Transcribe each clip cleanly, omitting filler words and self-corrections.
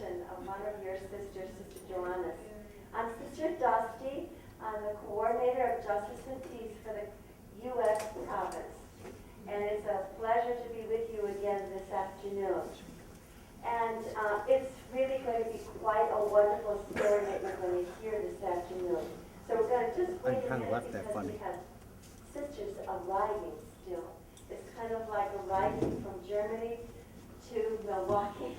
mention of one of your sisters, Sister Joannes. I'm Sister Dusty. I'm the coordinator of Justice and Peace for the U.S. province. And it's a pleasure to be with you again this afternoon. And it's really going to be quite a wonderful story that we're going to hear this afternoon. So we're going to just wait a minute because we have sisters arriving still. It's kind of like arriving from Germany to Milwaukee.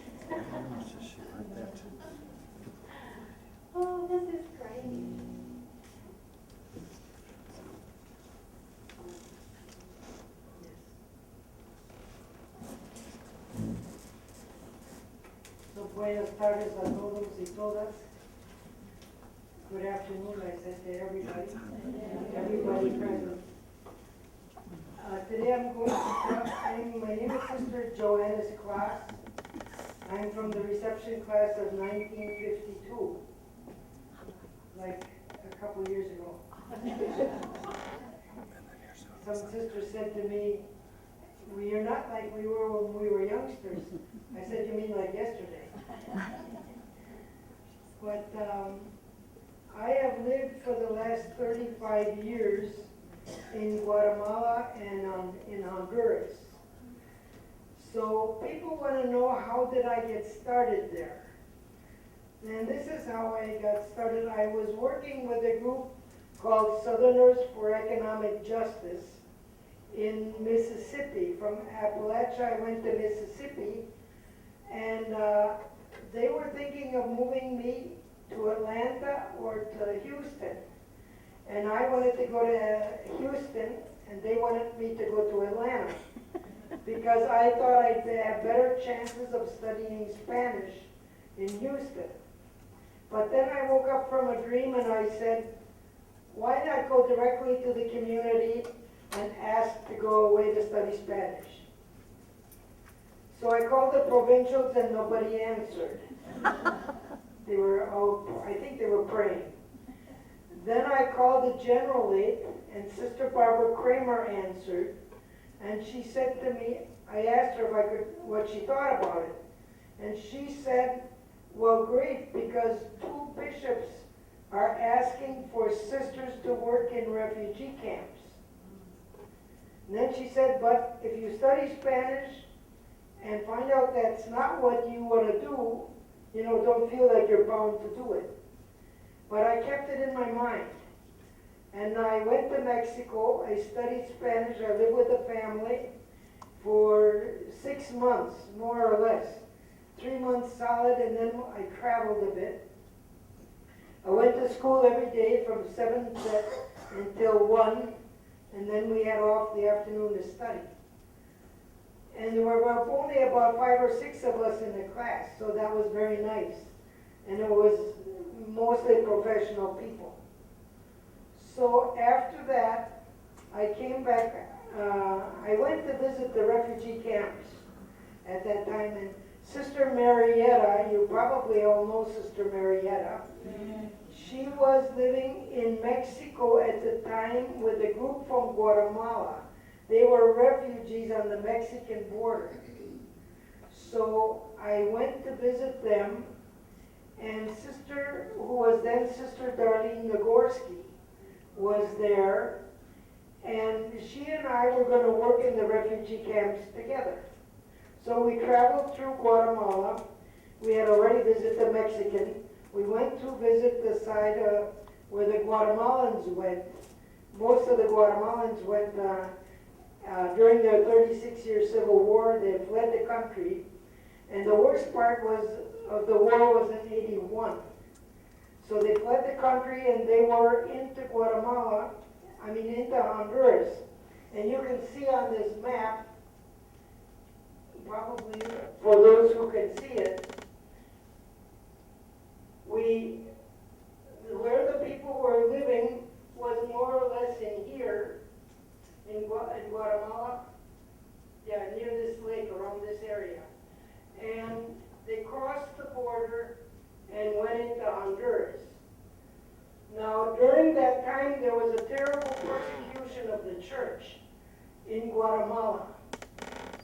Oh, this is great. So, buenas tardes a todos y todas. Good afternoon, I said to everybody present. Today I'm going to talk, my name is Sister Joannes class. I'm from the reception class of 1952, like a couple of years ago. Some sister said to me, "We are not like we were when we were youngsters." I said, "You mean like yesterday?" But I have lived for the last 35 years in Guatemala and in Honduras. So people want to know, how did I get started there? And this is how I got started. I was working with a group called Southerners for Economic Justice in Mississippi. From Appalachia, I went to Mississippi, and they were thinking of moving me to Atlanta or to Houston. And I wanted to go to Houston, and they wanted me to go to Atlanta because I thought I'd have better chances of studying Spanish in Houston. But then I woke up from a dream and I said, why not go directly to the community and ask to go away to study Spanish? So I called the provincials and nobody answered. They were, I think they were praying. Then I called the generalate, and Sister Barbara Kramer answered, and she said to me, I asked her if I could, what she thought about it, and she said, well, great, because 2 bishops are asking for sisters to work in refugee camps. And then she said, but if you study Spanish and find out that's not what you want to do, don't feel like you're bound to do it. But I kept it in my mind. And I went to Mexico. I studied Spanish. I lived with a family for 6 months, more or less. 3 months solid, and then I traveled a bit. I went to school every day from 7 until 1, and then we had off the afternoon to study. And there were only about 5 or 6 of us in the class, so that was very nice. And it was mostly professional people. So after that, I came back. I went to visit the refugee camps at that time, and Sister Marietta, you probably all know Sister Marietta. She was living in Mexico at the time with a group from Guatemala. They were refugees on the Mexican border. So I went to visit them, and Sister, who was then Sister Darlene Nagorski, was there, and she and I were going to work in the refugee camps together. So we traveled through Guatemala. We had already visited the Mexican. We went to visit the side where the Guatemalans went. Most of the Guatemalans went during the 36-year Civil War. They fled the country. And the worst part of the war was in 81. So they fled the country and they were into into Honduras. And you can see on this map, probably for those who can see it, where the people were living was more or less in here, in Guatemala, near this lake, around this area. And they crossed the border and went into Honduras. Now, during that time, there was a terrible persecution of the church in Guatemala.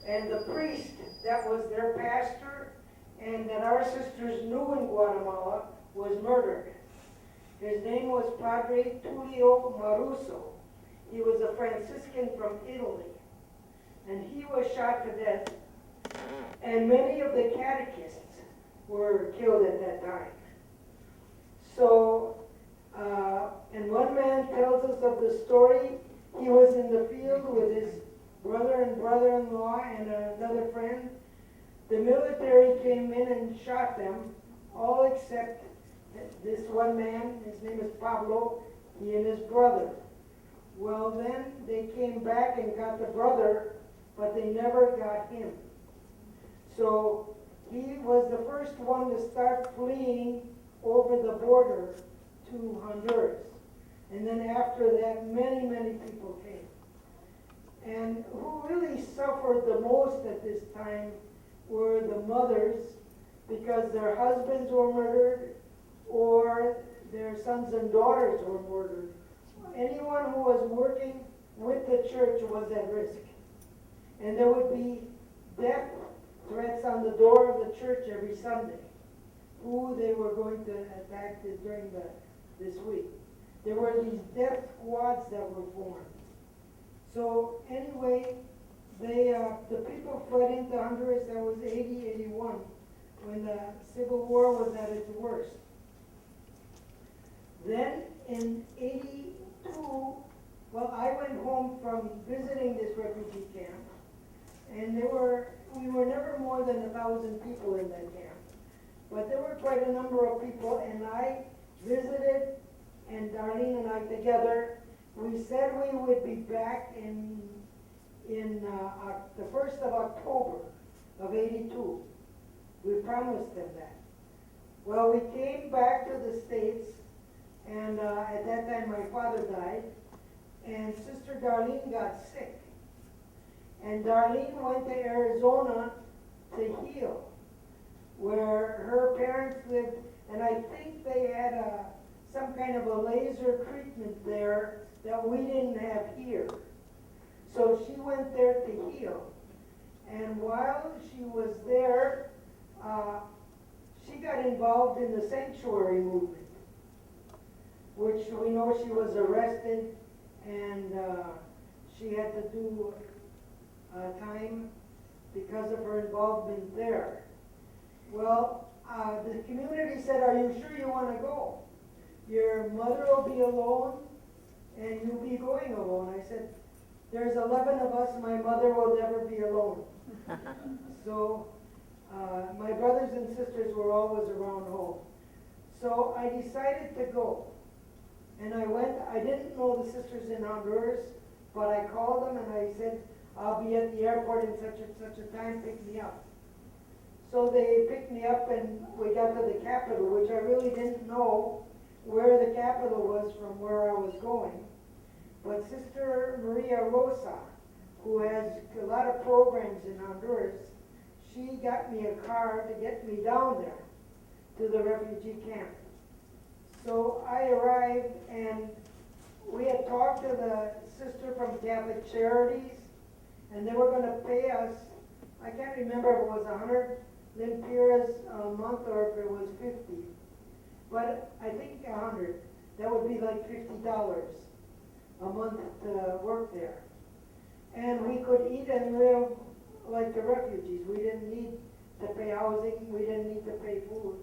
And the priest that was their pastor and that our sisters knew in Guatemala was murdered. His name was Padre Tulio Maruso. He was a Franciscan from Italy, and he was shot to death, and many of the catechists were killed at that time. So, and one man tells us of the story. He was in the field with his brother and brother-in-law and another friend. The military came in and shot them, all except this one man. His name is Pablo, he and his brother. Well, then they came back and got the brother, but they never got him. So he was the first one to start fleeing over the border to Honduras. And then after that, many, many people came. And who really suffered the most at this time were the mothers, because their husbands were murdered or their sons and daughters were murdered. Anyone who was working with the church was at risk. And there would be death threats on the door of the church every Sunday, who they were going to attack during this week. There were these death squads that were formed. So anyway, the people fled into Honduras. That was 80, 81, when the Civil War was at its worst. Then in 82, well, I went home from visiting this refugee camp, and we were never more than 1,000 people in that camp. But there were quite a number of people, and I visited, and Darlene and I together, we said we would be back in the 1st of October of 82. We promised them that. Well, we came back to the States, and at that time my father died, and Sister Darlene got sick. And Darlene went to Arizona to heal, where her parents lived, and I think they had some kind of a laser treatment there that we didn't have here. So she went there to heal. And while she was there, she got involved in the sanctuary movement, which we know she was arrested, and she had to do time because of her involvement there. Well, the community said, "Are you sure you want to go? Your mother will be alone, and you'll be going alone." I said, "There's 11 of us, my mother will never be alone." So my brothers and sisters were always around home. So I decided to go. And I went. I didn't know the sisters in Honduras, but I called them and I said, "I'll be at the airport in such and such a time, pick me up." So they picked me up and we got to the capital, which I really didn't know where the capital was from where I was going. But Sister Maria Rosa, who has a lot of programs in Honduras, she got me a car to get me down there to the refugee camp. So I arrived, and we had talked to the sister from Catholic Charities, and they were going to pay us, I can't remember if it was 100 lempiras a month or if it was 50, but I think 100. That would be like $50 a month to work there. And we could eat and live like the refugees. We didn't need to pay housing, we didn't need to pay food.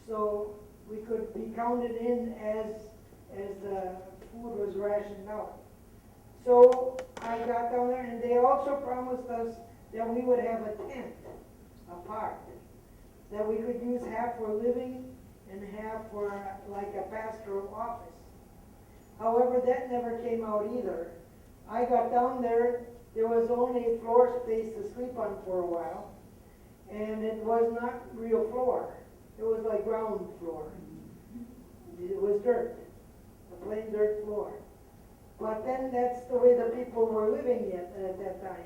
So we could be counted in as the food was rationed out. So I got down there, and they also promised us that we would have a tent apart, that we could use half for living and half for like a pastoral office. However, that never came out either. I got down there, there was only floor space to sleep on for a while, and it was not real floor. It was like ground floor. It was dirt, a plain dirt floor. But then that's the way the people were living at that time.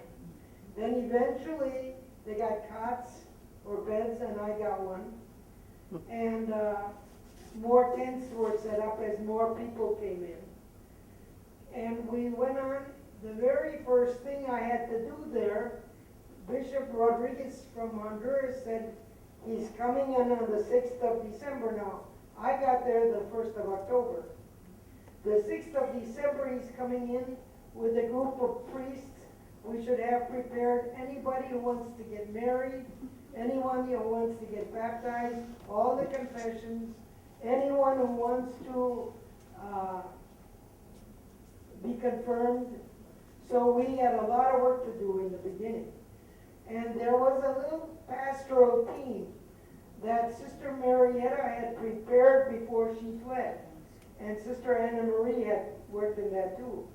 Then eventually they got cots or beds, and I got one. And more tents were set up as more people came in. And we went on. The very first thing I had to do there, Bishop Rodriguez from Honduras said He's coming in on the 6th of December now. I got there the 1st of October. The 6th of December, he's coming in with a group of priests. We should have prepared anybody who wants to get married, anyone who wants to get baptized, all the confessions, anyone who wants to be confirmed. So we had a lot of work to do in the beginning. And there was a little pastoral team that Sister Marietta had prepared before she fled. And Sister Anna Marie had worked in that too.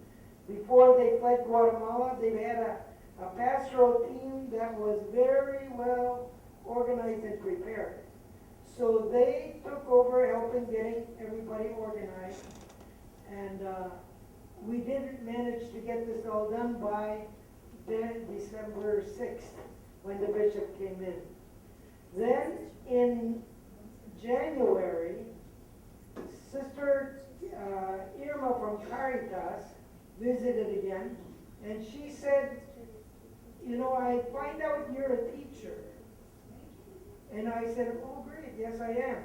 Before they fled Guatemala, they had a pastoral team that was very well organized and prepared. So they took over helping getting everybody organized. And we did manage to get this all done by December 6th, when the bishop came in. Then in January, Sister Irma from Caritas visited again, and she said, you know, I find out you're a teacher. And I said, oh great, yes I am.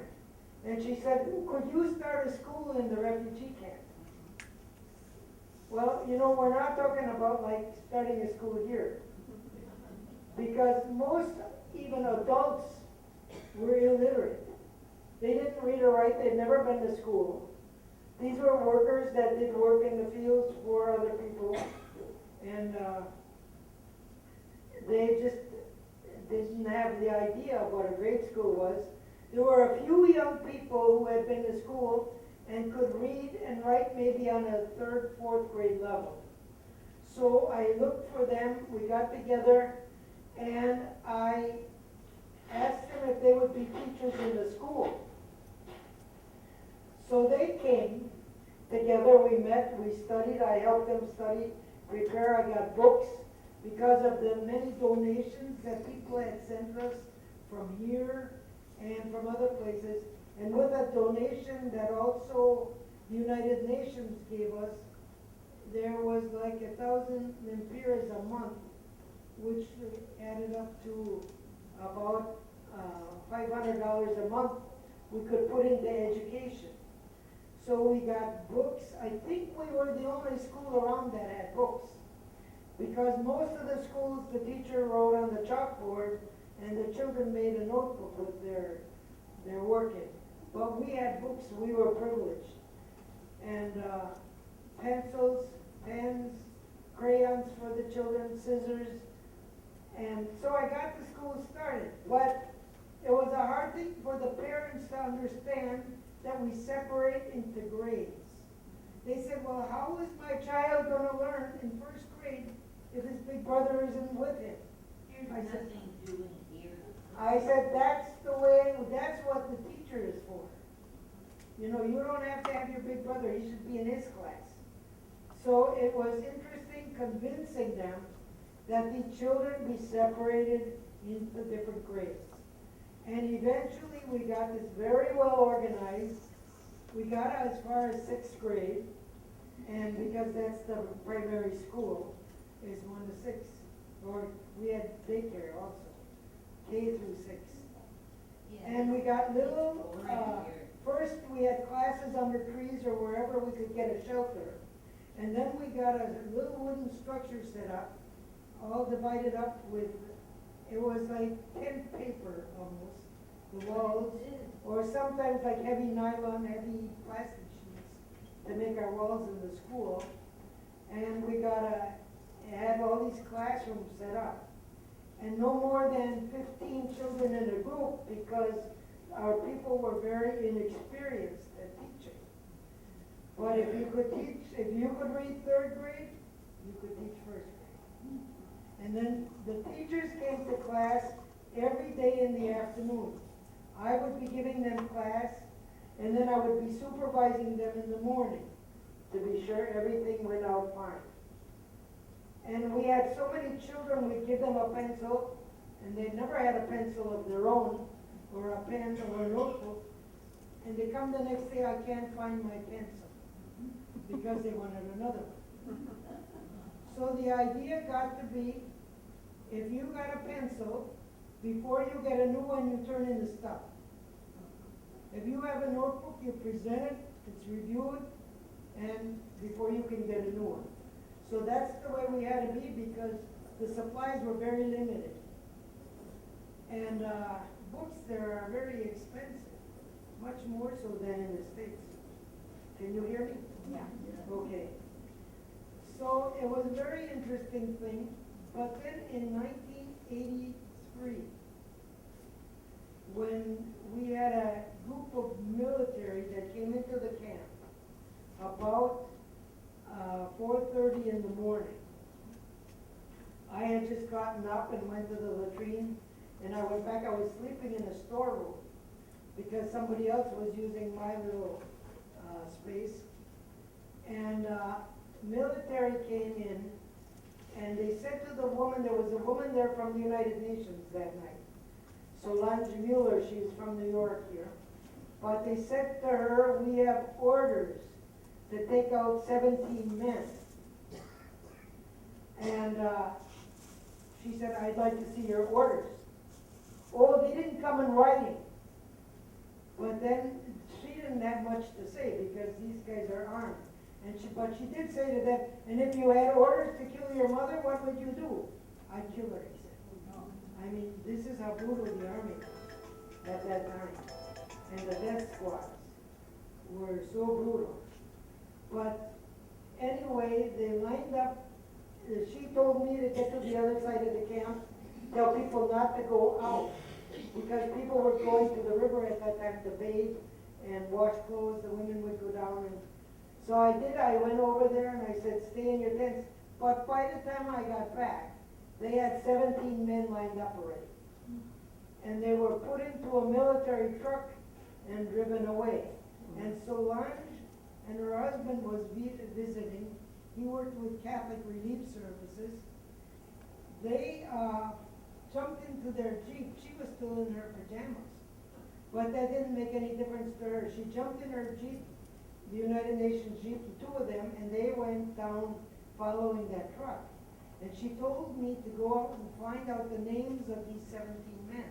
And she said, could you start a school in the refugee camp? Well, you know, we're not talking about like starting a school here. Because most, even adults, were illiterate. They didn't read or write, they'd never been to school. These were workers that did work in the fields for other people. And they just didn't have the idea of what a grade school was. There were a few young people who had been to school and could read and write maybe on a 3rd, 4th grade level. So I looked for them, we got together, and I asked them if they would be teachers in the school. So they came together, we met, we studied, I helped them study, prepare, I got books because of the many donations that people had sent us from here and from other places. And with a donation that also the United Nations gave us, there was like 1,000 lempiras a month, which added up to about $500 a month we could put into education. So we got books. I think we were the only school around that had books. Because most of the schools, the teacher wrote on the chalkboard and the children made a notebook with their work in. But we had books, we were privileged. And pencils, pens, crayons for the children, scissors. And so I got the school started. But it was a hard thing for the parents to understand that we separate into grades. They said, well, how is my child going to learn in 1st grade if his big brother isn't with him? I said, that's the way, that's what the teacher is for. You know, you don't have to have your big brother, he should be in his class. So it was interesting convincing them that the children be separated into different grades. And eventually we got this very well organized. We got as far as 6th grade, and because that's the primary school, is 1 to 6. Or we had daycare also, K through 6. Yeah. And we got little, first we had classes under trees or wherever we could get a shelter. And then we got a little wooden structure set up, all divided up with, it was like tent paper almost, the walls, or sometimes like heavy nylon, heavy plastic sheets to make our walls in the school. And we had all these classrooms set up. And no more than 15 children in a group because our people were very inexperienced at teaching. But if you could read 3rd grade, you could teach 1st grade. And then the teachers came to class every day in the afternoon. I would be giving them class, and then I would be supervising them in the morning to be sure everything went out fine. And we had so many children, we'd give them a pencil, and they'd never had a pencil of their own, or a pen or a notebook. And they come the next day, I can't find my pencil, because they wanted another one. So the idea got to be, if you got a pencil, Before you get a new one, you turn in the stuff. If you have a notebook, you present it, it's reviewed, and before you can get a new one. So that's the way we had to be because the supplies were very limited. And books there are very expensive, much more so than in the States. Can you hear me? Yeah. Okay. So it was a very interesting thing, but then in 1983, when we had a group of military that came into the camp about 4:30 in the morning. I had just gotten up and went to the latrine, and I went back. I was sleeping in a storeroom because somebody else was using my little space. And military came in, and they said to the woman, there was a woman there from the United Nations that night, Solange Mueller, she's from New York here. But they said to her, we have orders to take out 17 men. And she said, I'd like to see your orders. Oh, they didn't come in writing. But then she didn't have much to say because these guys are armed. But she did say to them, and if you had orders to kill your mother, what would you do? I'd kill her, he said. I mean, this is how brutal the army was at that time. And the death squads were so brutal. But anyway, they lined up. She told me to get to the other side of the camp, tell people not to go out, because people were going to the river at that time to bathe and wash clothes. The women would go down. And so I did. I went over there and I said, stay in your tents. But by the time I got back, they had 17 men lined up already. And they were put into a military truck and driven away. And Solange and her husband was visiting. He worked with Catholic Relief Services. They jumped into their Jeep. She was still in her pajamas. But that didn't make any difference to her. She jumped in her Jeep, the United Nations Jeep, the two of them, and they went down following that truck. And she told me to go out and find out the names of these 17 men.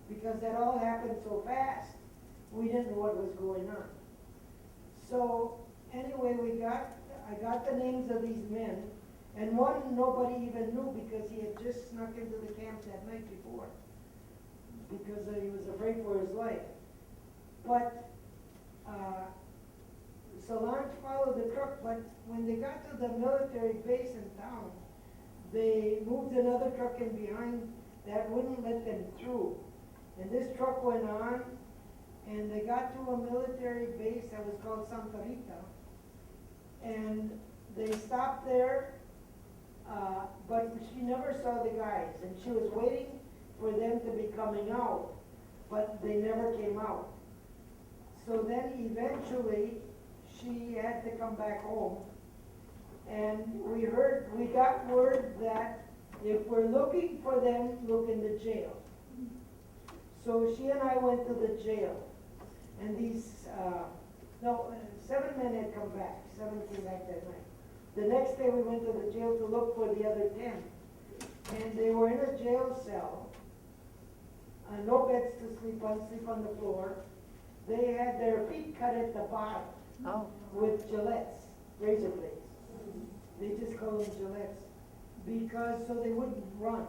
Because that all happened so fast, we didn't know what was going on. So anyway, I got the names of these men, and one nobody even knew because he had just snuck into the camp that night before, because he was afraid for his life. But Solange followed the truck, but when they got to the military base in town, they moved another truck in behind that wouldn't let them through. And this truck went on, and they got to a military base that was called Santa Rita. And they stopped there, but she never saw the guys. And she was waiting for them to be coming out, but they never came out. So then eventually, she had to come back home. And we got word that if we're looking for them, look in the jail. So she and I went to the jail. And these, 7 men had come back. 7 came back that night. The next day we went to the jail to look for the other 10. And they were in a jail cell. No beds to sleep on the floor. They had their feet cut at the bottom. Oh. With gillettes, razor blades. They just call them gillettes. Because, so they wouldn't run.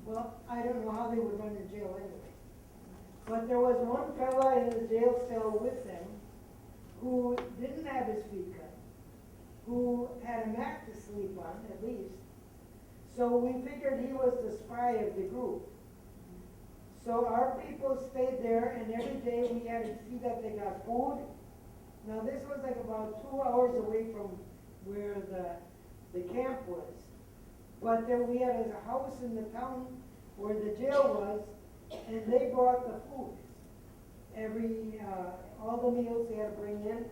Well, I don't know how they would run in jail anyway. But there was one fella in the jail cell with them who didn't have his feet cut, who had a mat to sleep on, at least. So we figured he was the spy of the group. So our people stayed there, and every day we had to see that they got food. Now this was like about 2 hours away from where the camp was. But then we had a house in the town where the jail was, and they brought the food. All the meals they had to bring in.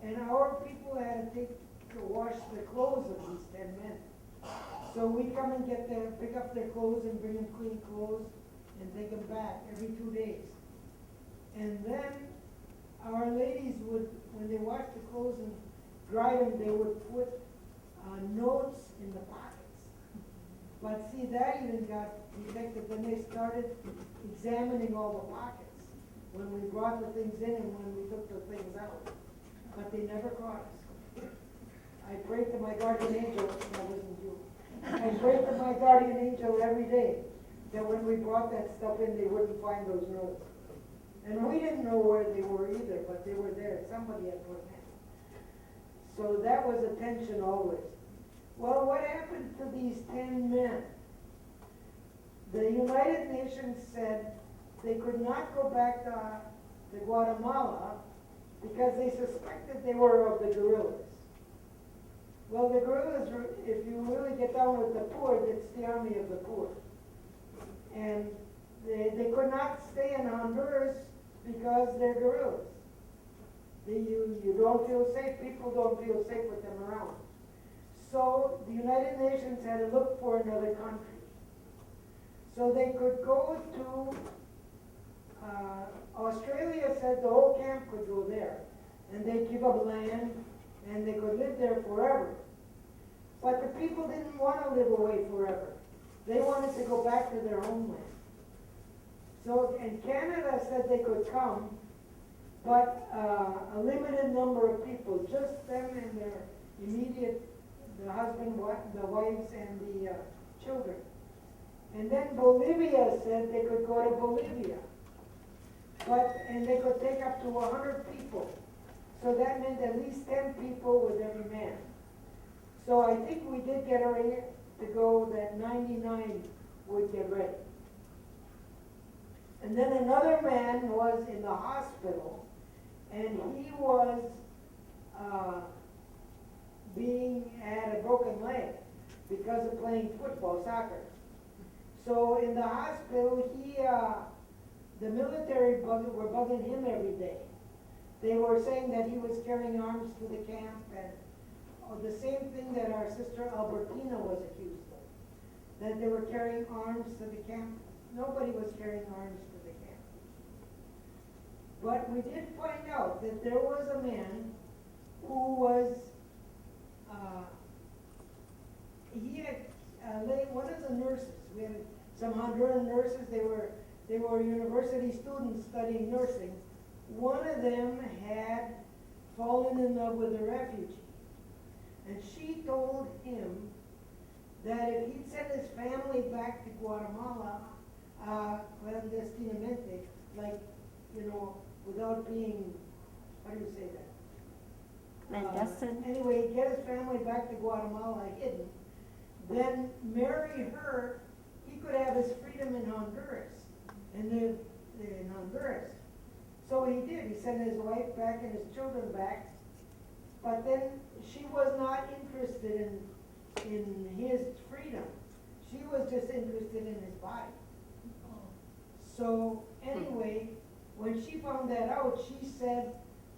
And our people had to wash the clothes of these 10 men. So we come and pick up their clothes and bring them clean clothes and take them back every 2 days. And then our ladies would, when they washed the clothes and dried them, they would put notes in the pockets. But see, that even got detected, then they started examining all the pockets when we brought the things in and when we took the things out. But they never caught us. I prayed to my guardian angel, that wasn't you. I prayed to my guardian angel every day that when we brought that stuff in, they wouldn't find those notes. And we didn't know where they were either, but they were there. Somebody had put them in. So that was a tension always. Well, what happened to these 10 men? The United Nations said they could not go back to Guatemala because they suspected they were of the guerrillas. Well, the guerrillas, if you really get down with the poor, it's the army of the poor. And they could not stay in Honduras because they're guerrillas. You don't feel safe, people don't feel safe with them around. So the United Nations had to look for another country. So they could go to, Australia said the whole camp could go there. And they'd give up land and they could live there forever. But the people didn't want to live away forever. They wanted to go back to their homeland. So, and Canada said they could come, but a limited number of people, just them and their immediate, the husband, the wives, and the children. And then Bolivia said they could go to Bolivia, and they could take up to 100 people. So that meant at least 10 people with every man. So I think we did get ready to go that 99 would get ready. And then another man was in the hospital, and he was had a broken leg because of playing football, soccer. So in the hospital, the military were bugging him every day. They were saying that he was carrying arms to the camp, and the same thing that our sister Albertina was accused of, that they were carrying arms to the camp. Nobody was carrying arms to the camp. But we did find out that there was a man who was, he had one of the nurses. We had some Honduran nurses. They were university students studying nursing. One of them had fallen in love with a refugee. And she told him that if he'd send his family back to Guatemala, clandestinamente, like, without being, how do you say that? Clandestine? Anyway, get his family back to Guatemala hidden, then marry her, he could have his freedom in Honduras and live in Honduras. So he did. He sent his wife back and his children back, but then she was not interested in his freedom. She was just interested in his body. So anyway, when she found that out, she said,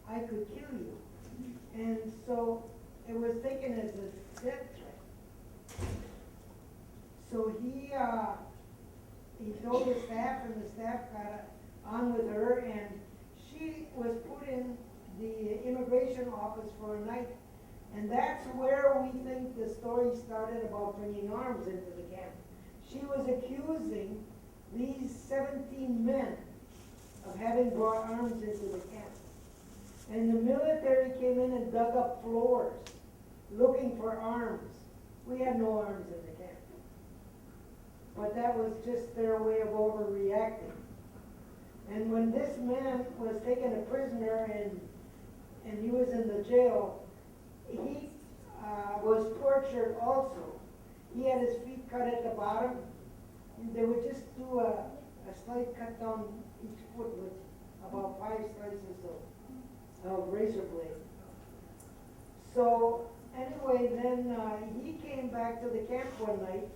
I could kill you. And so it was taken as a death threat. So he told the staff, and the staff got on with her, and she was put in the immigration office for a night. And that's where we think the story started about bringing arms into the camp. She was accusing these 17 men of having brought arms into the camp. And the military came in and dug up floors looking for arms. We had no arms in the camp. But that was just their way of overreacting. And when this man was taken a prisoner and he was in the jail, he was tortured also. He had his feet cut at the bottom. They would just do a slight cut down each foot with about 5 slices of razor blade. So anyway, then he came back to the camp one night.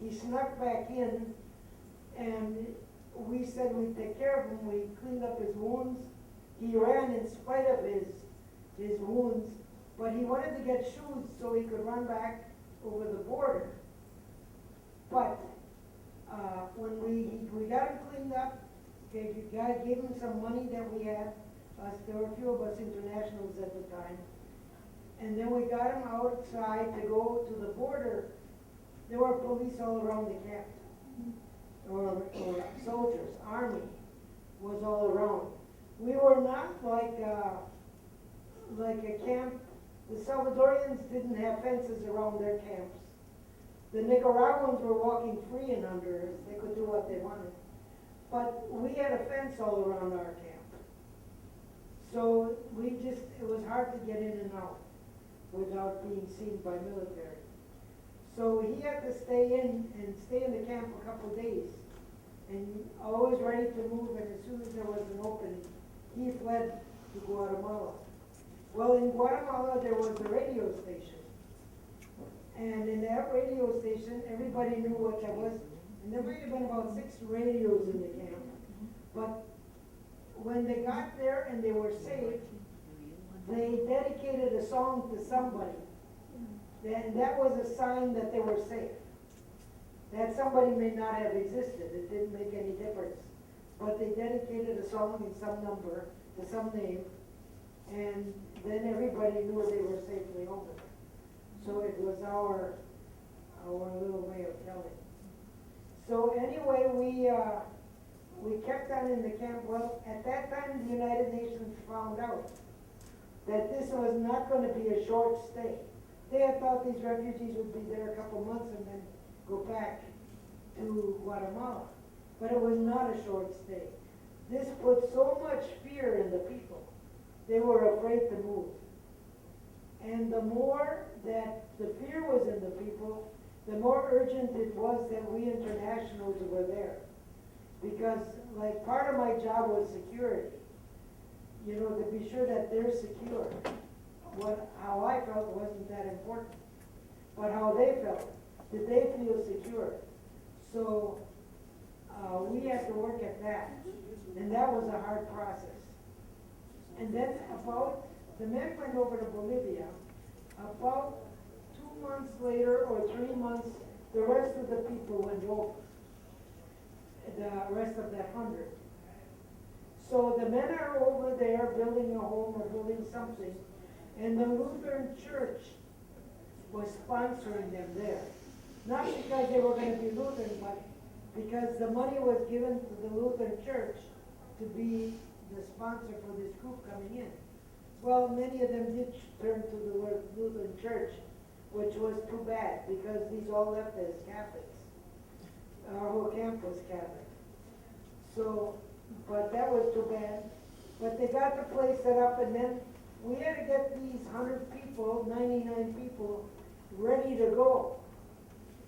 He snuck back in, and we said we'd take care of him. We cleaned up his wounds. He ran in spite of his wounds, but he wanted to get shoes so he could run back over the border. But when we got him cleaned up, gave him some money that we had. There were a few of us internationals at the time. And then we got him outside to go to the border There were police all around the camp, or soldiers, army was all around. We were not like a camp. The Salvadorians didn't have fences around their camps. The Nicaraguans were walking free in Honduras. They could do what they wanted. But we had a fence all around our camp. So it was hard to get in and out without being seen by military. So he had to stay in the camp a couple of days. And always ready to move, and as soon as there was an opening, he fled to Guatemala. Well, in Guatemala, there was a radio station. And in that radio station, everybody knew what that was. And there might have been about 6 radios in the camp. But when they got there and they were safe, they dedicated a song to somebody. And that was a sign that they were safe. That somebody may not have existed. It didn't make any difference. But they dedicated a song in some number to some name. And then everybody knew they were safely over there. So it was our little way of telling. So anyway, we kept on in the camp. Well, at that time, the United Nations found out that this was not going to be a short stay. They had thought these refugees would be there a couple months and then go back to Guatemala. But it was not a short stay. This put so much fear in the people. They were afraid to move. And the more that the fear was in the people, the more urgent it was that we internationals were there. Because like part of my job was security. You know, to be sure that they're secure. How I felt wasn't that important. But how they felt. Did they feel secure? So we had to work at that. And that was a hard process. And then the men went over to Bolivia. About 2 months later or 3 months, the rest of the people went over. The rest of that 100. So the men are over there building a home or building something, and the Lutheran Church was sponsoring them there. Not because they were going to be Lutheran, but because the money was given to the Lutheran Church to be the sponsor for this group coming in. Well, many of them did turn to the Lutheran Church, which was too bad because these all left as Catholics. Our whole camp was Catholic. So, but that was too bad. But they got the place set up, and then we had to get these 100 people, 99 people, ready to go.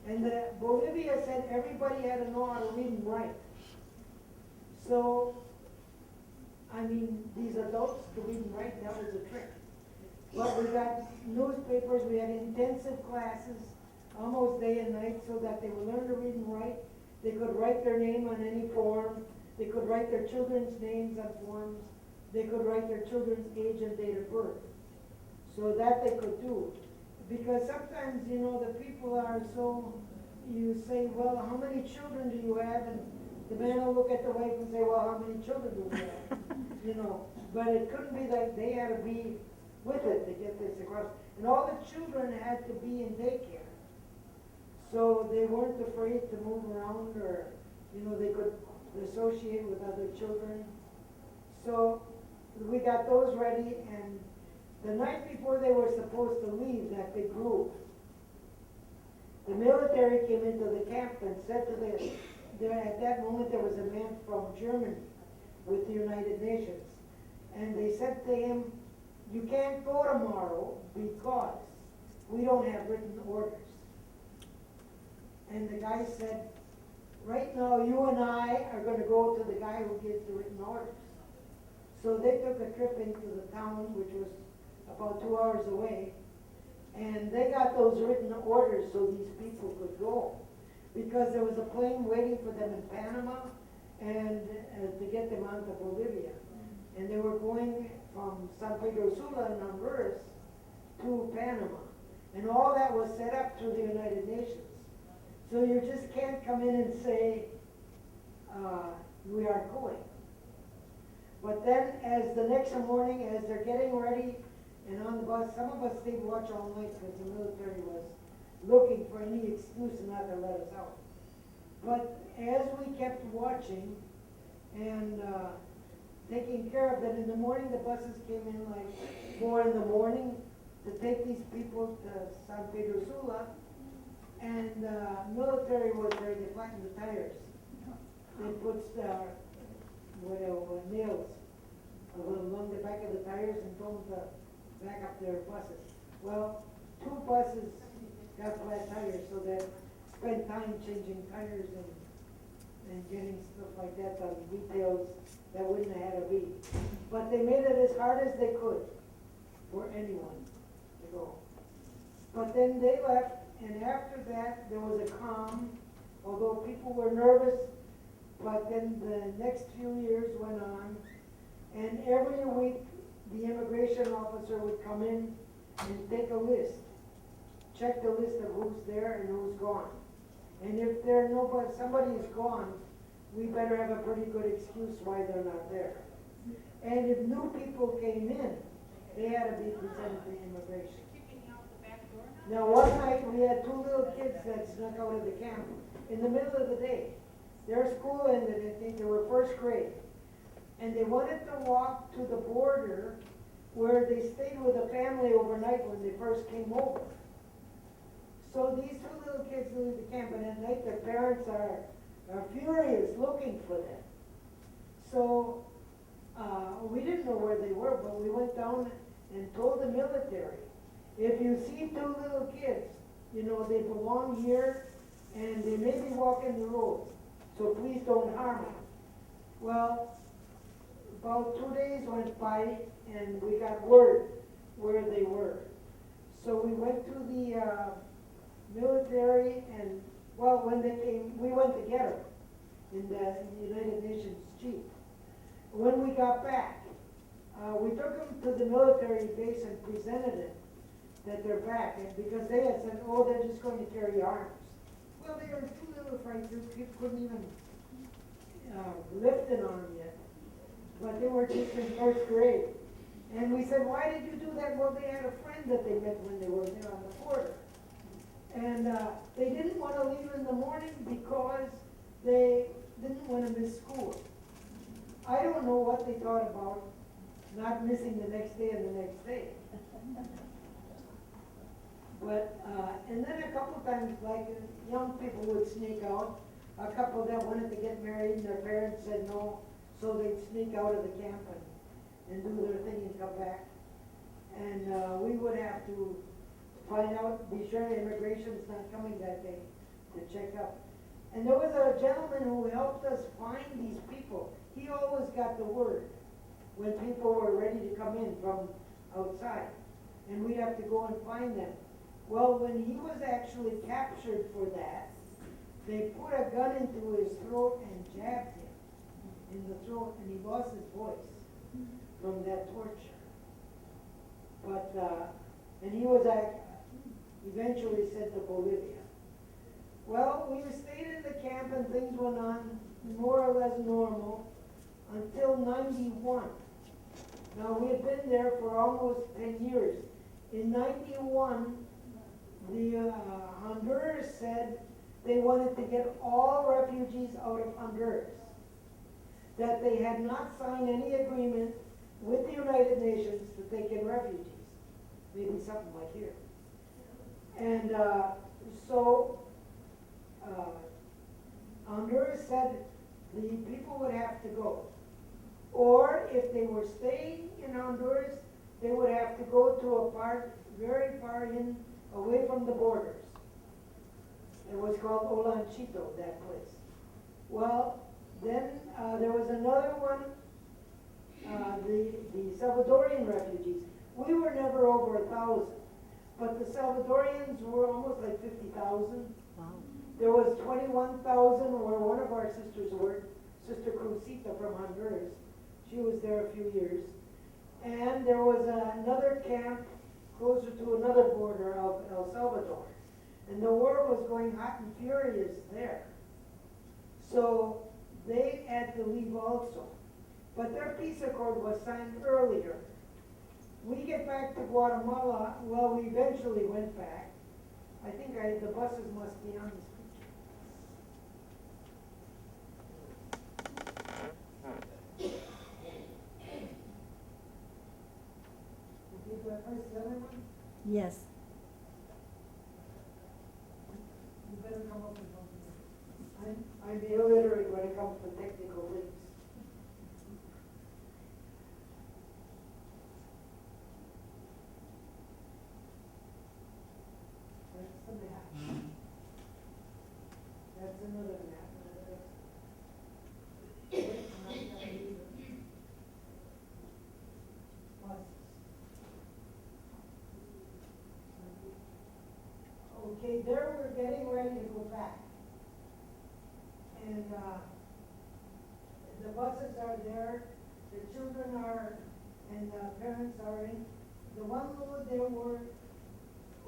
And Bolivia said everybody had to know how to read and write. So, I mean, these adults to read and write, that was a trick. But we got newspapers, we had intensive classes, almost day and night, so that they would learn to read and write. They could write their name on any form. They could write their children's names on forms. They could write their children's age and date of birth. So that they could do. Because sometimes, you know, the people are so, you say, well, how many children do you have? And the man will look at the wife and say, well, how many children do we have? You know, but it couldn't be like they had to be with it to get this across. And all the children had to be in daycare. So they weren't afraid to move around, or, you know, they could associate with other children. So we got those ready, and the night before they were supposed to leave, that big group, the military came into the camp and said to at that moment there was a man from Germany with the United Nations. And they said to him, you can't go tomorrow because we don't have written orders. And the guy said, right now you and I are going to go to the guy who gives the written orders. So they took a trip into the town, which was about 2 hours away, and they got those written orders so these people could go. Because there was a plane waiting for them in Panama and to get them onto Bolivia. And they were going from San Pedro Sula in Honduras to Panama. And all that was set up through the United Nations. So you just can't come in and say, we aren't going. But then as the next morning, as they're getting ready and on the bus, some of us stayed watch all night because the military was looking for any excuse not to let us out. But as we kept watching and taking care of that, in the morning, the buses came in like 4 in the morning to take these people to San Pedro Sula, and military was there to flatten the tires. They put nails along the back of the tires and told them to back up their buses. Well, 2 buses got flat tires, so they spent time changing tires and getting stuff like that on details that wouldn't have had to be. But they made it as hard as they could for anyone to go. But then they left, and after that, there was a calm, although people were nervous, but then the next few years went on, and every week, the immigration officer would come in and take a list, check the list of who's there and who's gone. And if somebody is gone, we better have a pretty good excuse why they're not there. And if new people came in, they had to be presented to immigration. Now, one night, we had 2 little kids that snuck out of the camp in the middle of the day. Their school ended, I think they were first grade. And they wanted to walk to the border where they stayed with a family overnight when they first came over. So these 2 little kids leave the camp, and at night their parents are furious looking for them. So we didn't know where they were, but we went down and told the military, if you see 2 little kids, you know, they belong here and they may be walking the road, so please don't harm them. Well, about 2 days went by and we got word where they were. So we went to the military, and well, when they came, we went to get them in the United Nations Jeep. When we got back, we took them to the military base and presented it that they're back, and because they had said, oh, they're just going to carry arms. Well, they were too little frightened, people couldn't even lift an arm yet, but they were just in first grade. And we said, why did you do that? Well, they had a friend that they met when they were there on the border. And they didn't want to leave in the morning because they didn't want to miss school. I don't know what they thought about not missing the next day and the next day. But, and then a couple times, like young people would sneak out. A couple that wanted to get married and their parents said no, so they'd sneak out of the camp and do their thing and come back. And we would have to find out, be sure immigration's not coming that day to check up. And there was a gentleman who helped us find these people. He always got the word when people were ready to come in from outside. And we'd have to go and find them. Well, when he was actually captured for that, they put a gun into his throat and jabbed him in the throat, and he lost his voice from that torture. But, and he was eventually sent to Bolivia. Well, we stayed in the camp and things went on more or less normal until 91. Now, we had been there for almost 10 years. In 91, the Honduras said they wanted to get all refugees out of Honduras, that they had not signed any agreement with the United Nations to take in refugees, maybe something like here. And so Honduras said the people would have to go. Or if they were staying in Honduras, they would have to go to a part very far in, away from the borders. It was called Olanchito, that place. Well, then there was another one, the Salvadorian refugees. We were never over 1,000, but the Salvadorians were almost like 50,000. Wow. There was 21,000 where one of our sisters worked, Sister Crucita from Honduras. She was there a few years. And there was another camp closer to another border of El Salvador. And the war was going hot and furious there. So they had to leave also. But their peace accord was signed earlier. We get back to Guatemala, well, we eventually went back. I think the buses must be on this picture. Okay, do I press the other one? Yes. You better come up with something. I'm illiterate when it comes to technical things. That's the map. That's another map. Okay, there we're getting ready to go back. And the buses are there, the children are, and the parents are in. The one load, there were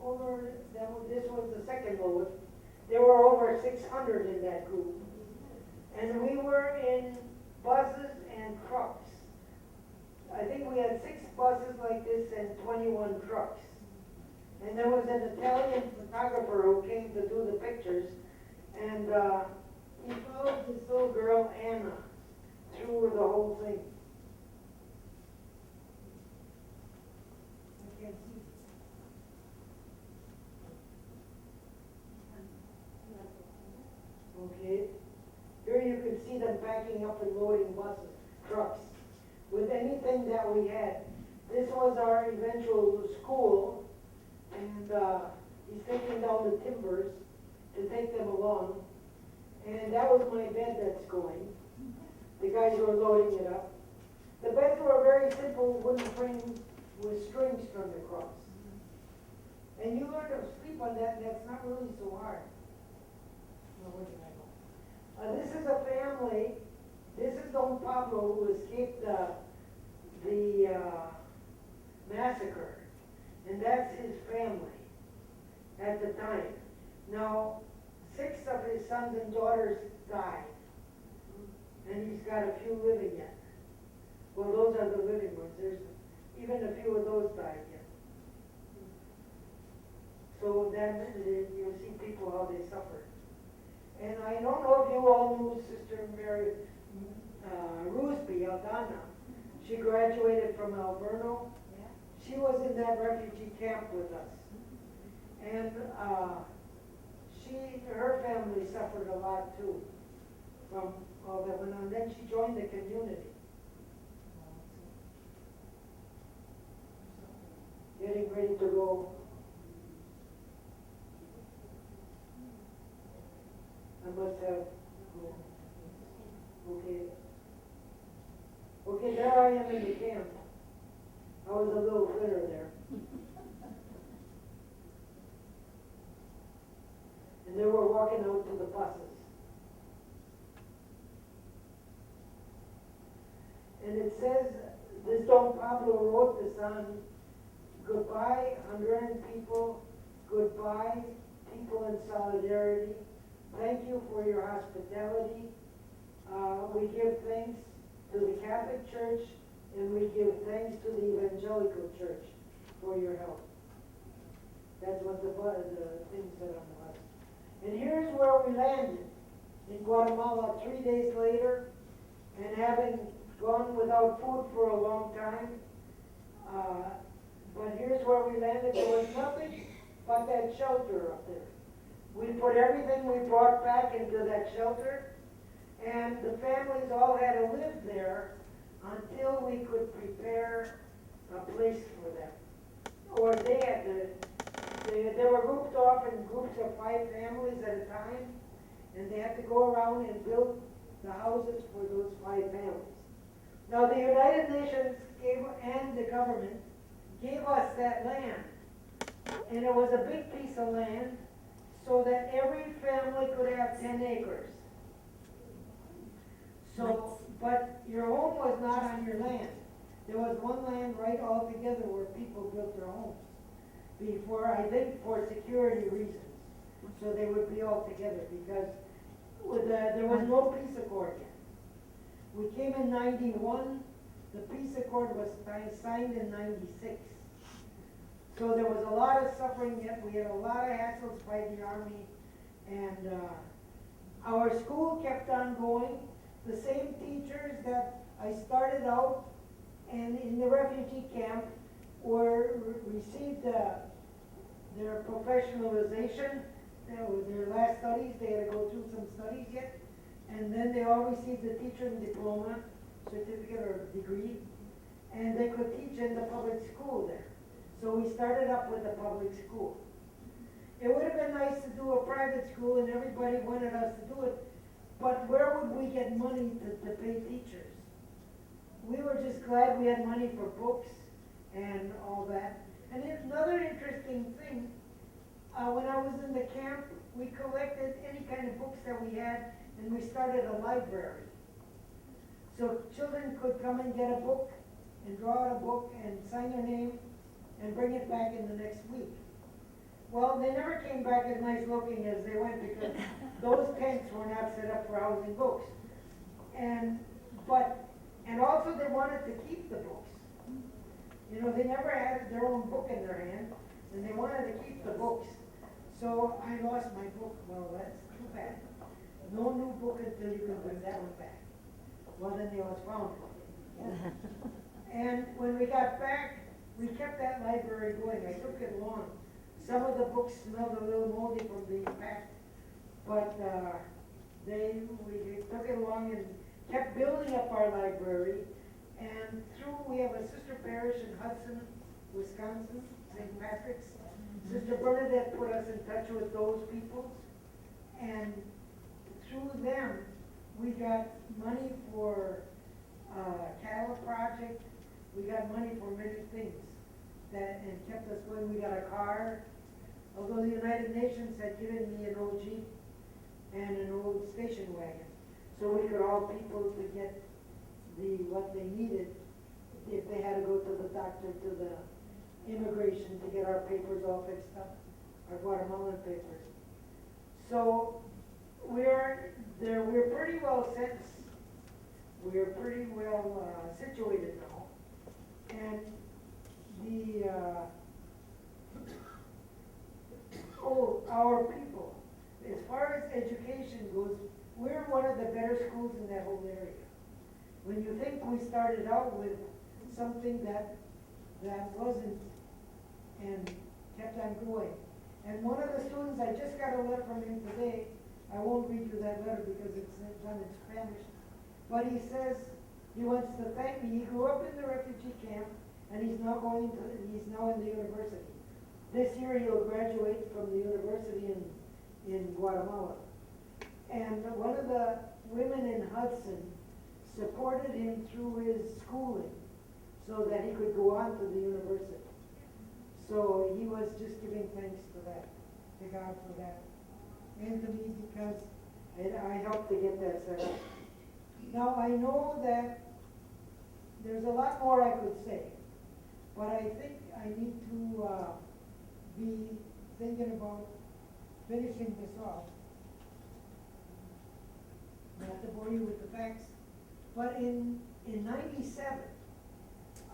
over, this was the second load, there were over 600 in that group. And we were in buses and trucks. I think we had 6 buses like this and 21 trucks. And there was an Italian photographer who came to do the pictures, and he followed this little girl, Anna, through the whole thing. I can't see. Okay. Here you can see them backing up and loading buses, trucks, with anything that we had. This was our eventual school, and he's taking down the timbers to take them along. And that was my bed that's going. The guys were loading it up. The beds were very simple wooden frame with strings strung across. And you learn to sleep on that, and that's not really so hard. Now, where did I go? This is a family. This is Don Pablo, who escaped the massacre. And that's his family at the time. Now, 6 of his sons and daughters died. And he's got a few living yet. Well, those are the living ones. There's even a few of those died yet. So then you'll see people how they suffer. And I don't know if you all knew Sister Mary Roosby, Aldana. She graduated from Alverno. She was in that refugee camp with us. And her family suffered a lot too from all that went on. Then she joined the community. Getting ready to go. I must have, okay. Okay, there I am in the camp. I was a little fitter there. And they were walking out to the buses. And it says, this Don Pablo wrote this on goodbye, Honduran people, goodbye, people in solidarity. Thank you for your hospitality. We give thanks to the Catholic Church, and we give thanks to the Evangelical Church for your help. That's what the thing said on the bus. And here's where we landed, in Guatemala 3 days later, and having gone without food for a long time. But here's where we landed. There was nothing but that shelter up there. We put everything we brought back into that shelter, and the families all had to live there until we could prepare a place for them. Or they had to, they were grouped off in groups of 5 families at a time, and they had to go around and build the houses for those 5 families. Now the United Nations and the government gave us that land, and it was a big piece of land, so that every family could have 10 acres. So, but your home was not on your land. There was one land right all together where people built their homes. Before, I think for security reasons. So they would be all together because there was no peace accord yet. We came in 91, the peace accord was signed in 96. So there was a lot of suffering yet, we had a lot of hassles by the army, and, our school kept on going. The same teachers that I started out and in the refugee camp received, their professionalization, their last studies, they had to go through some studies yet, and then they all received a teaching diploma, certificate or degree, and they could teach in the public school there. So we started up with the public school. It would have been nice to do a private school and everybody wanted us to do it, but where would we get money to pay teachers? We were just glad we had money for books and all that. And another interesting thing, when I was in the camp, we collected any kind of books that we had, and we started a library. So children could come and get a book, and draw out a book, and sign their name, and bring it back in the next week. Well, they never came back as nice looking as they went, because those tents were not set up for housing books. And also they wanted to keep the books. You know, they never had their own book in their hand, and they wanted to keep the books. So I lost my book. Well, that's too bad. No new book until you can bring that one back. Well, then they was found one. And when we got back, we kept that library going. I took it along. Some of the books smelled a little moldy from being packed, but we took it along and kept building up our library. And we have a sister parish in Hudson, Wisconsin, St. Patrick's. Sister Bernadette put us in touch with those people, and through them, we got money for cattle project. We got money for many things and kept us going. We got a car, although the United Nations had given me an old Jeep and an old station wagon, so we could all people to get what they needed if they had to go to the doctor, to the immigration to get our papers all fixed up, our Guatemalan papers. So we're pretty well set. We're pretty well situated now, and our people, as far as education goes, we're one of the better schools in that whole area. When you think we started out with something that wasn't, and kept on going. And one of the students, I just got a letter from him today. I won't read you that letter because it's done in Spanish. But he says he wants to thank me. He grew up in the refugee camp, and he's now in the university. This year he'll graduate from the university in Guatemala. And one of the women in Hudson supported him through his schooling so that he could go on to the university. So he was just giving thanks to God for that, and to me because I helped to get that set up. Now I know that there's a lot more I could say, but I think I need to be thinking about finishing this off. Not to bore you with the facts, but in 97,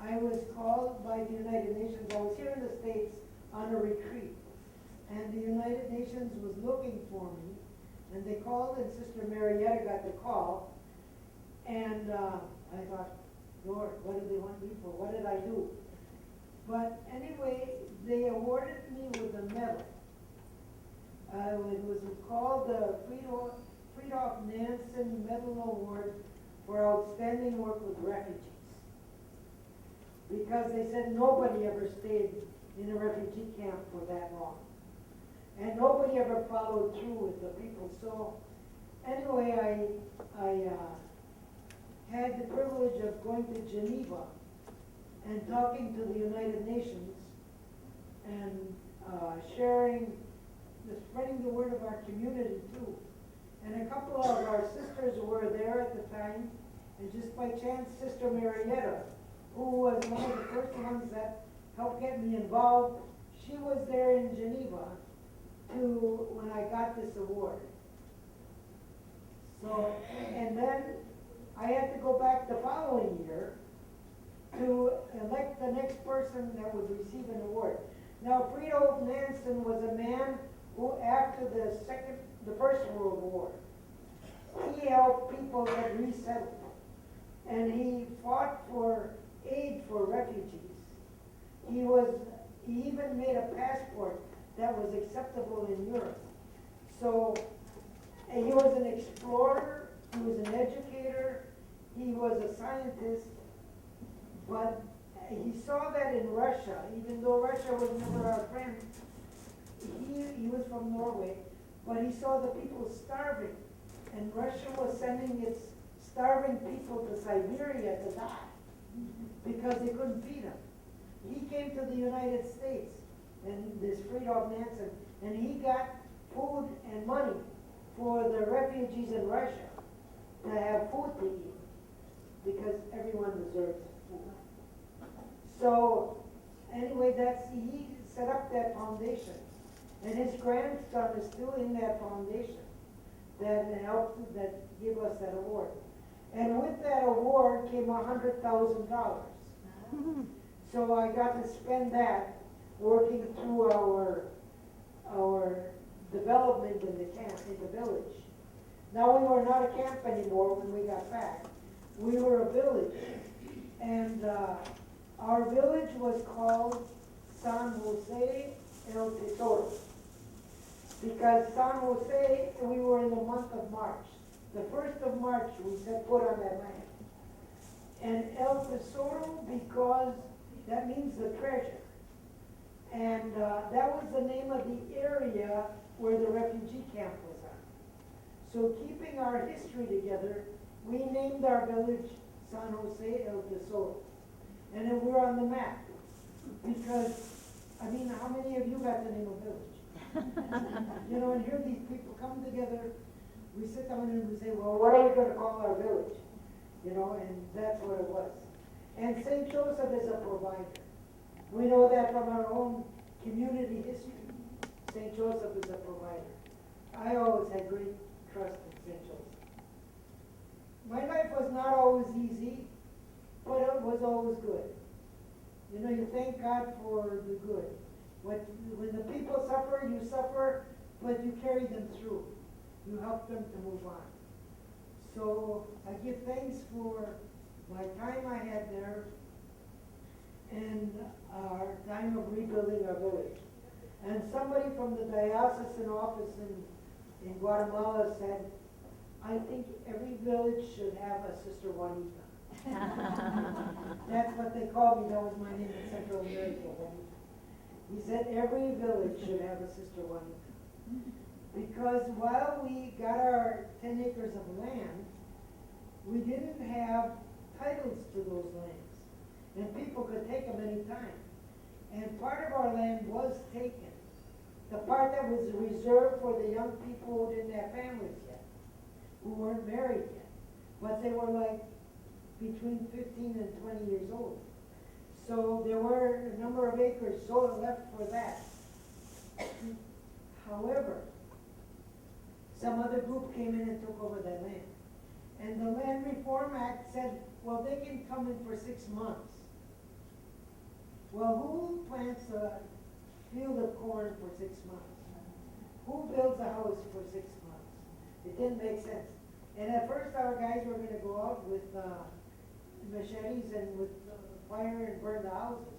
I was called by the United Nations. I was here in the States on a retreat, and the United Nations was looking for me, and they called, and Sister Marietta got the call, and I thought, Lord, what did they want me for? What did I do? But anyway, they awarded me with a medal. It was called the Friedhof Nansen Medal Award for outstanding work with refugees. Because they said nobody ever stayed in a refugee camp for that long. And nobody ever followed through with the people. So anyway, I had the privilege of going to Geneva and talking to the United Nations and spreading the word of our community too. And a couple of our sisters were there at the time, and just by chance, Sister Marietta, who was one of the first ones that helped get me involved, she was there in Geneva when I got this award. So, and then I had to go back the following year to elect the next person that would receive an award. Now, Frito Nansen was a man who, after the First World War, he helped people get resettled. And he fought for aid for refugees. He even made a passport that was acceptable in Europe. So, and he was an explorer, he was an educator, he was a scientist, but he saw that in Russia, even though Russia was never our friend, he was from Norway, but he saw the people starving, and Russia was sending its starving people to Siberia to die because they couldn't feed them. He came to the United States, and this Fridtjof Nansen, and he got food and money for the refugees in Russia to have food to eat, because everyone deserves food. So, anyway, he set up that foundation, and his grandson is still in that foundation that gave us that award. And with that award came $100,000. So I got to spend that working through our development in the camp, in the village. Now, we were not a camp anymore when we got back. We were a village. And our village was called San Jose El Tesoro. Because San Jose, we were in the month of March. The 1st of March, we set foot on that land. And El Tesoro, because that means the treasure. And that was the name of the area where the refugee camp was on. So keeping our history together, we named our village San Jose El Tesoro. And then we're on the map. Because, I mean, how many of you got the name of village? You know, and here these people come together, we sit down and we say, well, what are we going to call our village? You know, and that's what it was. And St. Joseph is a provider. We know that from our own community history. St. Joseph is a provider. I always had great trust in St. Joseph. My life was not always easy, but it was always good. You know, you thank God for the good. When the people suffer, you suffer, but you carry them through. You help them to move on. So I give thanks for my time I had there and our time of rebuilding our village. And somebody from the diocesan office in Guatemala said, I think every village should have a Sister Juanita. That's what they called me. That was my name in Central America. He said every village should have a Sister Juanita. Because while we got our 10 acres of land, we didn't have titles to those lands. And people could take them any time. And part of our land was taken. The part that was reserved for the young people who didn't have families yet, who weren't married yet. But they were like between 15 and 20 years old. So there were a number of acres left for that. However, some other group came in and took over that land. And the Land Reform Act said, well, they can come in for 6 months. Well, who plants a field of corn for 6 months? Who builds a house for 6 months? It didn't make sense. And at first our guys were going to go out with machetes and with fire and burn the houses.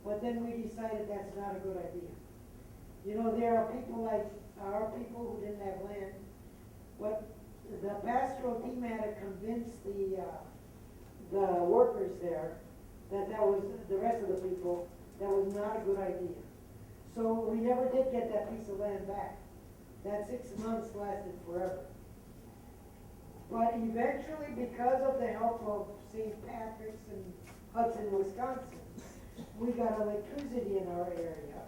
But then we decided that's not a good idea. You know, there are people like our people who didn't have land. But the pastoral team had to convince the workers there that was the rest of the people, that was not a good idea. So we never did get that piece of land back. That 6 months lasted forever. But eventually, because of the help of St. Patrick's and Hudson, Wisconsin, we got electricity in our area.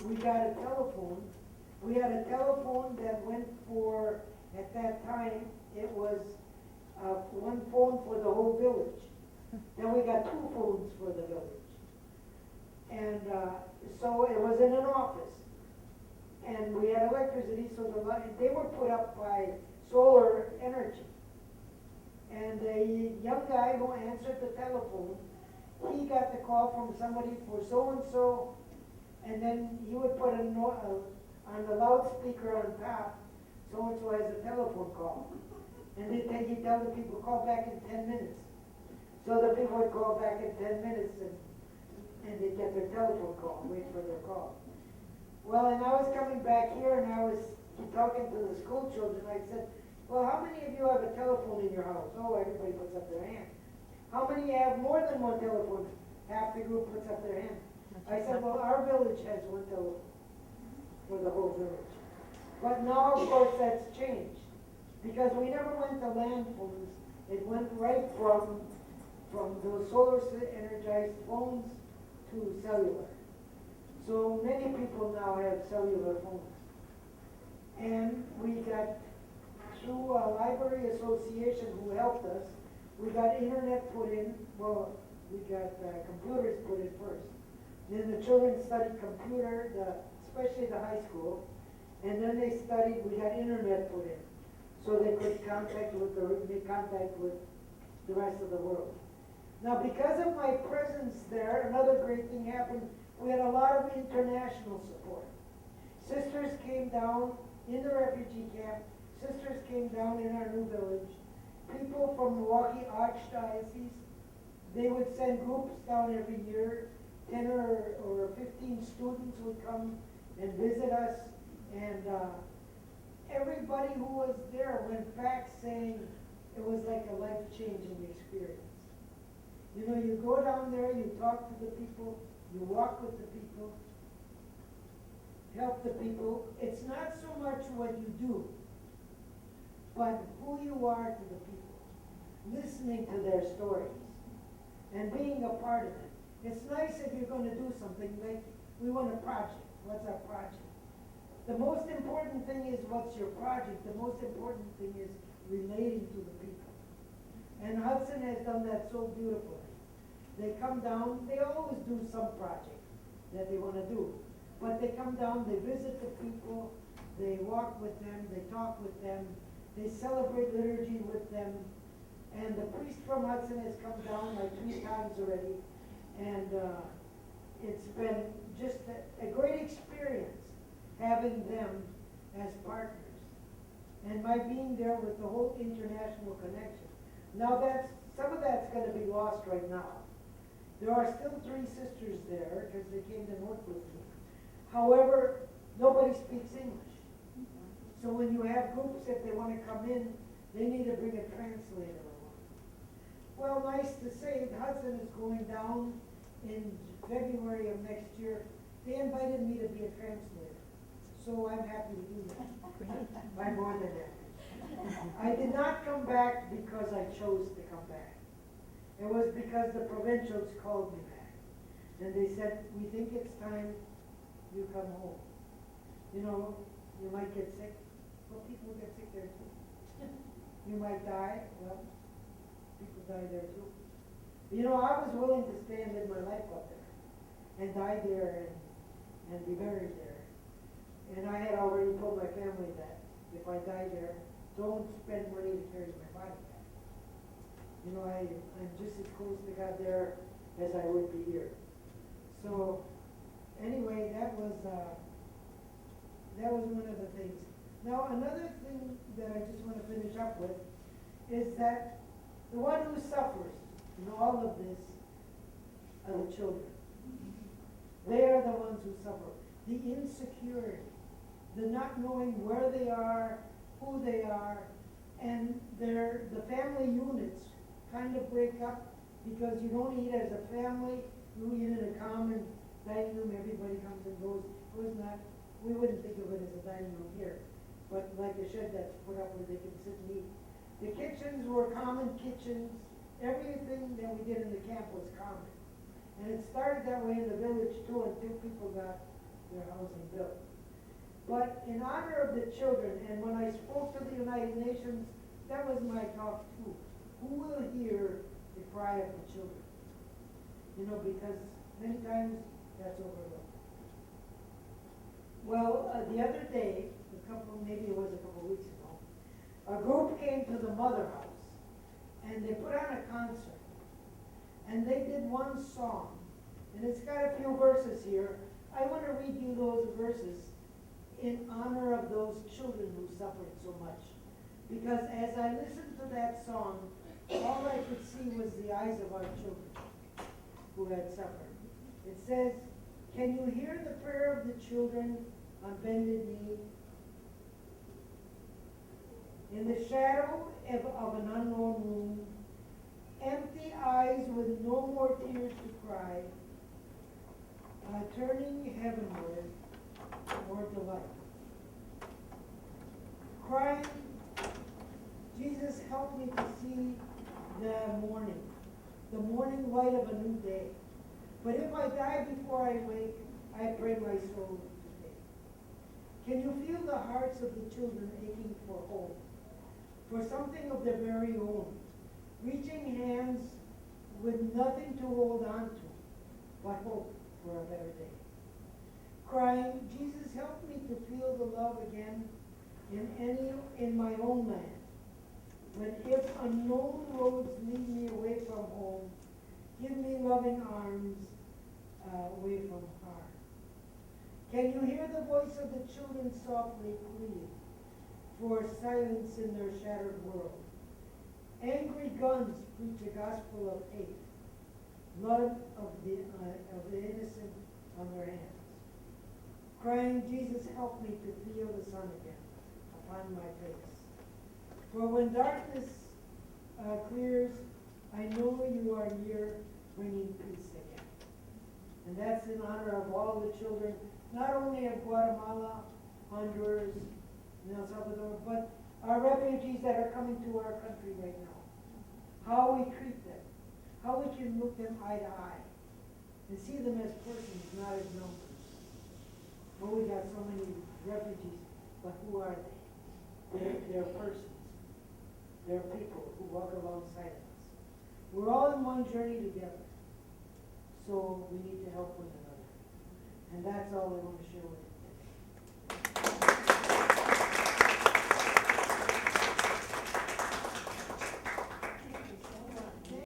We got a telephone. We had a telephone that went for, at that time, it was one phone for the whole village. Then we got 2 phones for the village. And so it was in an office. And we had electricity, so they were put up by solar energy. And the young guy who answered the telephone, he got the call from somebody for so-and-so, and then he would put on the loudspeaker on top, so-and-so has a telephone call. And then he'd tell the people, call back in 10 minutes. So the people would call back in 10 minutes and they'd get their telephone call, wait for their call. Well, and I was coming back here and I was talking to the school children. I said, well, how many of you have a telephone in your house? Oh, everybody puts up their hand. How many have more than one telephone? Half the group puts up their hand. I said, well, our village has one telephone for the whole village. But now, of course, that's changed. Because we never went to land phones. It went right from those solar energized phones to cellular. So many people now have cellular phones. And we got, through a library association who helped us, we got internet put in, well, we got computers put in first. Then the children studied computer, especially the high school, and then they studied, we got internet put in, so they could make contact with the rest of the world. Now, because of my presence there, another great thing happened. We had a lot of international support. Sisters came down in the refugee camp. Sisters came down in our new village. People from Milwaukee Archdiocese, they would send groups down every year. 10 or 15 students would come and visit us. And everybody who was there went back saying it was like a life-changing experience. You know, you go down there, you talk to the people, you walk with the people, help the people. It's not so much what you do, but who you are to the people, listening to their stories, and being a part of it. It's nice if you're going to do something, like we want a project. What's our project? The most important thing is what's your project. The most important thing is relating to the people. And Hudson has done that so beautifully. They come down, they always do some project that they want to do. But they come down, they visit the people, they walk with them, they talk with them, they celebrate liturgy with them. And the priest from Hudson has come down like 3 times already. And it's been just a great experience having them as partners. And my being there with the whole international connection. Now some of that's going to be lost right now. There are still 3 sisters there because they came to work with me. However, nobody speaks English. So when you have groups, if they want to come in, they need to bring a translator along. Well, nice to say, Hudson is going down in February of next year. They invited me to be a translator. So I'm happy to do that. I'm more than happy. I did not come back because I chose to come back. It was because the provincials called me back. And they said, we think it's time you come home. You know, you might get sick. Well, people get sick there too. You might die. Well, people die there too. You know, I was willing to stay and live my life up there. And die there and be buried there. And I had already told my family that if I die there, don't spend money to carry my body back. You know, I'm just as close to God there as I would be here. So, anyway, that was one of the things. Now, another thing that I just want to finish up with is that the one who suffers in all of this are the children. They are the ones who suffer. The insecurity, the not knowing where they are, who they are, and the family units kind of break up because you don't eat as a family, you eat in a common dining room, everybody comes and goes. It was not, we wouldn't think of it as a dining room here, but like a shed that's put up where they can sit and eat. The kitchens were common kitchens. Everything that we did in the camp was common. And it started that way in the village too until people got their housing built. But in honor of the children, and when I spoke to the United Nations, that was my talk too. Who will hear the cry of the children? You know, because many times that's overlooked. Well, the other day, maybe it was a couple weeks ago, a group came to the mother house, and they put on a concert. And and they did one song. And it's got a few verses here. I want to read you those verses in honor of those children who suffered so much. Because as I listened to that song, all I could see was the eyes of our children who had suffered. It says, "Can you hear the prayer of the children on bended knee? In the shadow of an unknown room, empty eyes with no more tears to cry, turning heavenward toward the light. Crying, Jesus, help me to see the morning light of a new day. But if I die before I wake, I pray my soul today." Can you feel the hearts of the children aching for hope, for something of their very own, reaching hands with nothing to hold on to, but hope for a better day? Crying, Jesus, help me to feel the love again in my own land. When if unknown roads lead me away from home, give me loving arms away from harm. Can you hear the voice of the children softly pleading for silence in their shattered world? Angry guns preach a gospel of hate, blood of the innocent on their hands. Crying, Jesus, help me to feel the sun again upon my face. For when darkness clears, I know you are near, bringing peace again. And that's in honor of all the children, not only of Guatemala, Honduras, and El Salvador, but our refugees that are coming to our country right now. How we treat them, how we can look them eye to eye, and see them as persons, not as numbers. Oh, we got so many refugees, but who are they? They're persons. They're people who walk alongside of us. We're all in one journey together. So we need to help one another. And that's all I want to share with you.